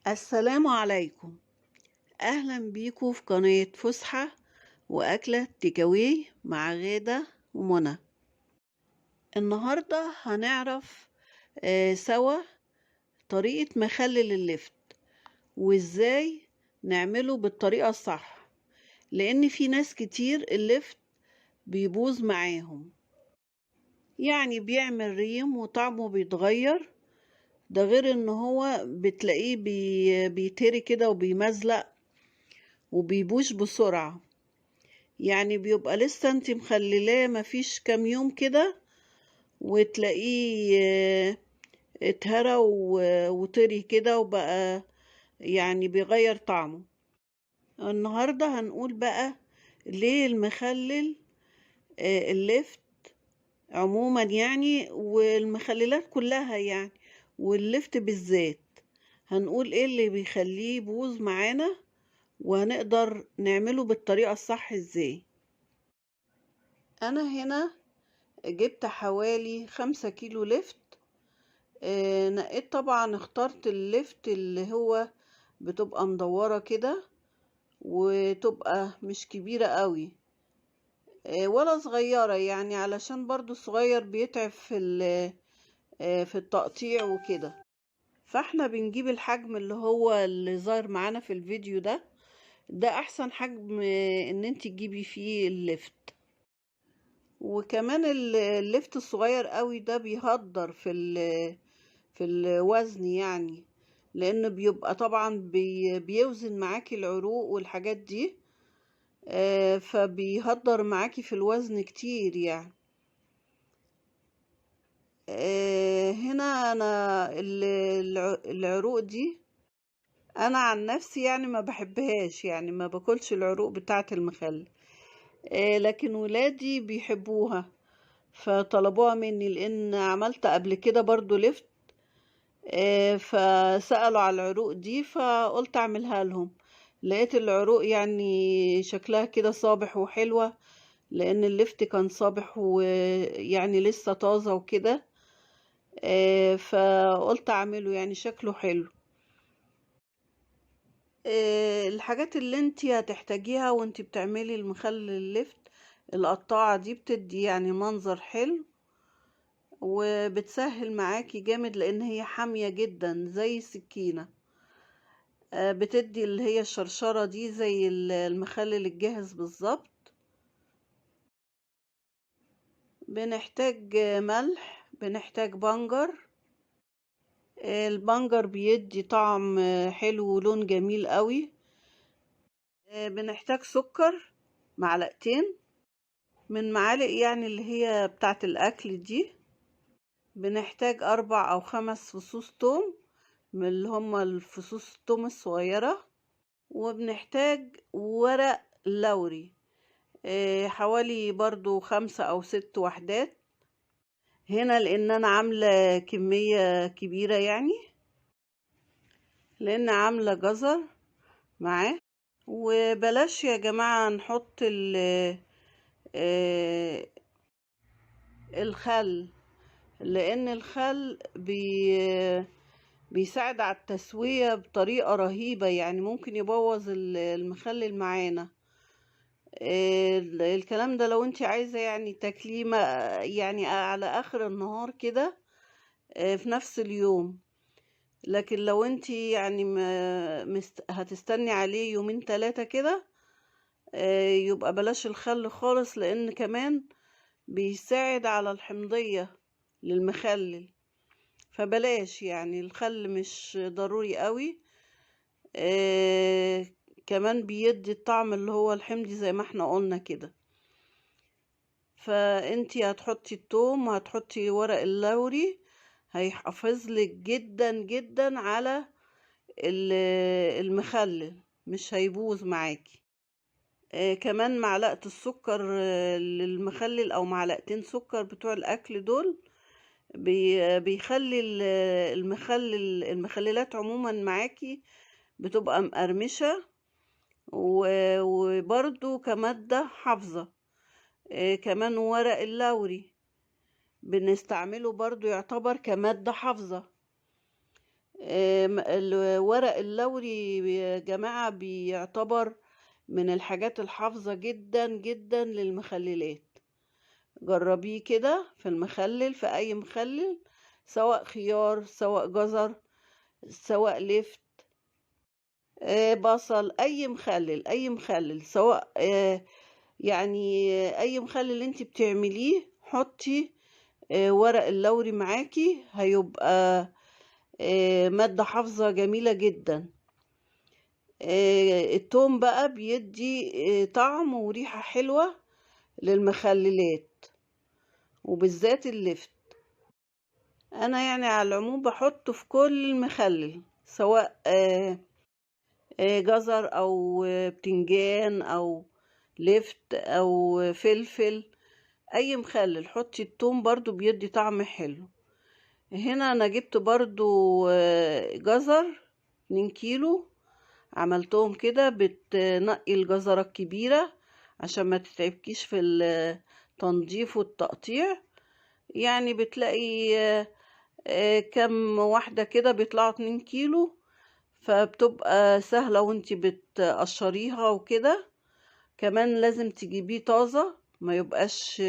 السلام عليكم. أهلا بيكم في قناة فسحة وأكلة تيكاوي مع غادة ومنى. النهاردة هنعرف سوا طريقة مخلل اللفت وإزاي نعمله بالطريقة الصح، لأن في ناس كتير اللفت بيبوظ معاهم، يعني بيعمل ريم وطعمه بيتغير. ده غير ان هو بتلاقيه بيتهري كده وبيمزلق وبيبوش بسرعة، يعني بيبقى لسه انت مخللاه مفيش كام يوم كده وتلاقيه اتهرى وطري كده وبقى يعني بيغير طعمه. النهاردة هنقول بقى ليه المخلل اللفت عموما يعني، والمخللات كلها يعني، واللفت بالذات هنقول ايه اللي بيخليه يبوظ معانا وهنقدر نعمله بالطريقة الصح ازاي. انا هنا جبت حوالي 5 كيلو لفت. نقيت طبعا، اخترت اللفت اللي هو بتبقى مدورة كده وتبقى مش كبيرة قوي ولا صغيرة، يعني علشان برضو الصغير بيتعب في التقطيع وكده. فاحنا بنجيب الحجم اللي ظاهر معانا في الفيديو ده احسن حجم ان انت تجيبي فيه اللفت. وكمان اللفت الصغير قوي ده بيهدر في الوزن، يعني لانه بيبقى طبعا بيوزن معاكي العروق والحاجات دي، فبيهدر معاكي في الوزن كتير يعني. هنا انا العروق دي انا عن نفسي يعني ما بحبهاش، يعني ما باكلش العروق بتاعه المخلل، لكن ولادي بيحبوها فطلبوها مني، لان عملت قبل كده برضو لفت فسألوا على العروق دي فقلت اعملها لهم. لقيت العروق يعني شكلها كده صابح وحلوة، لان اللفت كان صابح ويعني لسه طازة وكده، فقلت اعمله يعني شكله حلو. الحاجات اللي انتي هتحتاجيها وانتي بتعملي المخلل اللفت، القطاعة دي بتدي يعني منظر حلو وبتسهل معاكي جامد، لان هي حامية جدا زي السكينة. بتدي اللي هي الشرشرة دي زي المخلل الجاهز بالظبط. بنحتاج ملح، بنحتاج بنجر. البنجر بيدي طعم حلو ولون جميل قوي. بنحتاج سكر 2 من معالق يعني اللي هي بتاعة الأكل دي. بنحتاج 4 أو 5 فصوص توم من اللي هما الفصوص التوم الصغيرة. وبنحتاج ورق لوري حوالي برضو 5 أو 6 وحدات هنا، لأن أنا عاملة كمية كبيرة يعني، لأن عاملة جزر معاه. وبلاش يا جماعة نحط الخل، لأن الخل بيساعد على التسوية بطريقة رهيبة، يعني ممكن يبوظ المخلل معانا. الكلام ده لو انت عايزة يعني تكليمة يعني على آخر النهار كده في نفس اليوم. لكن لو انت يعني هتستني عليه 2 3 كده يبقى بلاش الخل خالص، لأن كمان بيساعد على الحمضية للمخلل، فبلاش يعني الخل مش ضروري قوي. كمان بيدي الطعم اللي هو الحمضي زي ما احنا قلنا كده. فانتي هتحطي التوم وهتحطي ورق اللوري، هيحافظ لك جدا جدا على المخلل، مش هيبوظ معاكي. كمان معلقة السكر للمخلل او 2 معلقة سكر بتوع الاكل دول بيخلي المخللات عموما معاكي بتبقى مقرمشة وبرضو كمادة حافظة. كمان ورق اللوري بنستعمله برضو يعتبر كمادة حافظة. الورق اللوري يا جماعة بيعتبر من الحاجات الحافظة جدا جدا للمخللات. جربيه كده في المخلل، في أي مخلل، سواء خيار، سواء جزر، سواء لفت، بصل، أي مخلل، أي مخلل، سواء يعني أي مخلل انت بتعمليه حطي ورق اللوري معاكي، هيبقى مادة حافظة جميلة جدا. التوم بقى بيدي طعم وريحة حلوة للمخللات وبالذات اللفت. انا يعني على العموم بحطه في كل المخلل، سواء جزر او بتنجان او لفت او فلفل، اي مخلل حطي التوم برضو بيدي طعم حلو. هنا انا جبت برضو جزر 2 كيلو، عملتهم كده، بتنقي الجزرة الكبيرة عشان ما تتعبكيش في التنظيف والتقطيع. يعني بتلاقي كم واحدة كده بيطلعوا 2 كيلو، فبتبقى سهلة وانتي بتقشريها وكده. كمان لازم تجيبيه طازة، ما يبقاش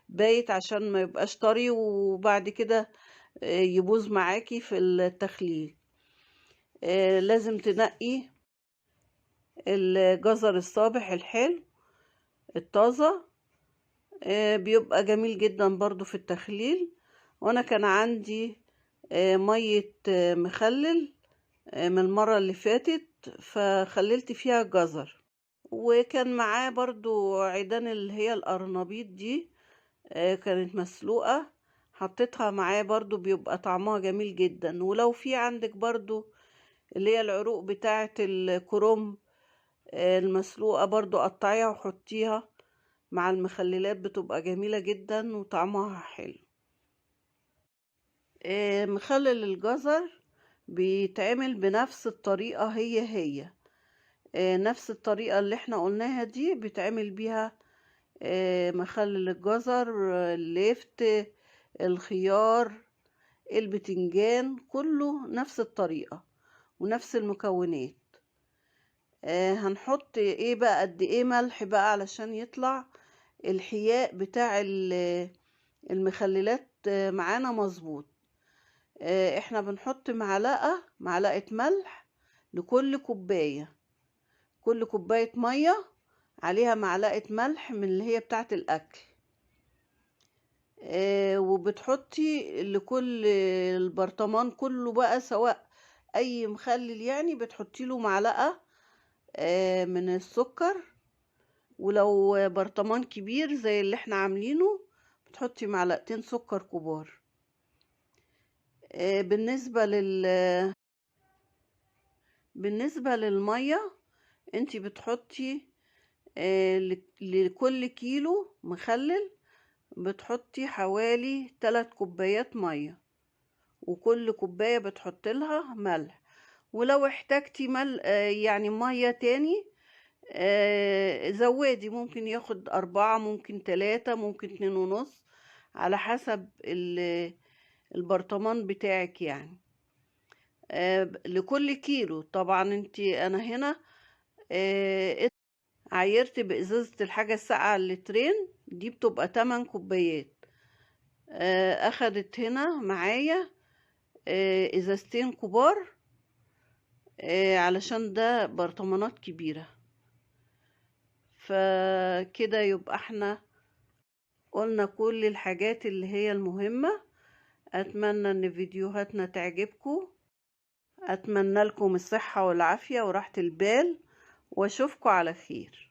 بايت عشان ما يبقاش طري وبعد كده يبوظ معاكي في التخليل. لازم تنقي الجزر الصابح الحلو الطازة، بيبقى جميل جدا برضو في التخليل. وانا كان عندي مية مخلل من المرة اللي فاتت، فخللت فيها الجزر، وكان معاه برضو عيدان اللي هي القرنبيط دي، كانت مسلوقة، حطيتها معاه برضو بيبقى طعمها جميل جدا. ولو في عندك برضو اللي هي العروق بتاعة الكرنب المسلوقة برضو قطعيها وحطيها مع المخللات، بتبقى جميلة جدا وطعمها حلو. مخلل الجزر بيتعمل بنفس الطريقة، هي نفس الطريقة اللي احنا قلناها دي بيتعمل بيها مخلل الجزر، اللفت، الخيار، البتنجان، كله نفس الطريقة ونفس المكونات. هنحط ايه بقى، قد ايه ملح بقى علشان يطلع الحياء بتاع المخللات معانا مظبوط. احنا بنحط معلقة ملح لكل كوباية، كل كوباية مية عليها معلقة ملح من اللي هي بتاعة الأكل. وبتحطي لكل البرطمان كله بقى، سواء أي مخلل يعني، بتحطي له معلقة من السكر. ولو برطمان كبير زي اللي احنا عاملينه بتحطي معلقتين سكر كبار. بالنسبة للمية انتي بتحطي لكل كيلو مخلل بتحطي حوالي 3 كوبايات مية، وكل كوباية بتحط لها ملح. ولو احتاجتي يعني مية تاني زودي، ممكن ياخد 4، ممكن 3، ممكن 2.5، على حسب البرطمان بتاعك يعني. لكل كيلو طبعا انا هنا عايرت بإزازة الحاجة الساقعة اللترين دي، بتبقى 8 كوبايات. أخدت هنا معايا إزازتين كبار، علشان ده برطمانات كبيرة. فكده يبقى احنا قلنا كل الحاجات اللي هي المهمة. أتمنى أن فيديوهاتنا تعجبكم، أتمنى لكم الصحة والعافية وراحة البال، وأشوفكم على خير.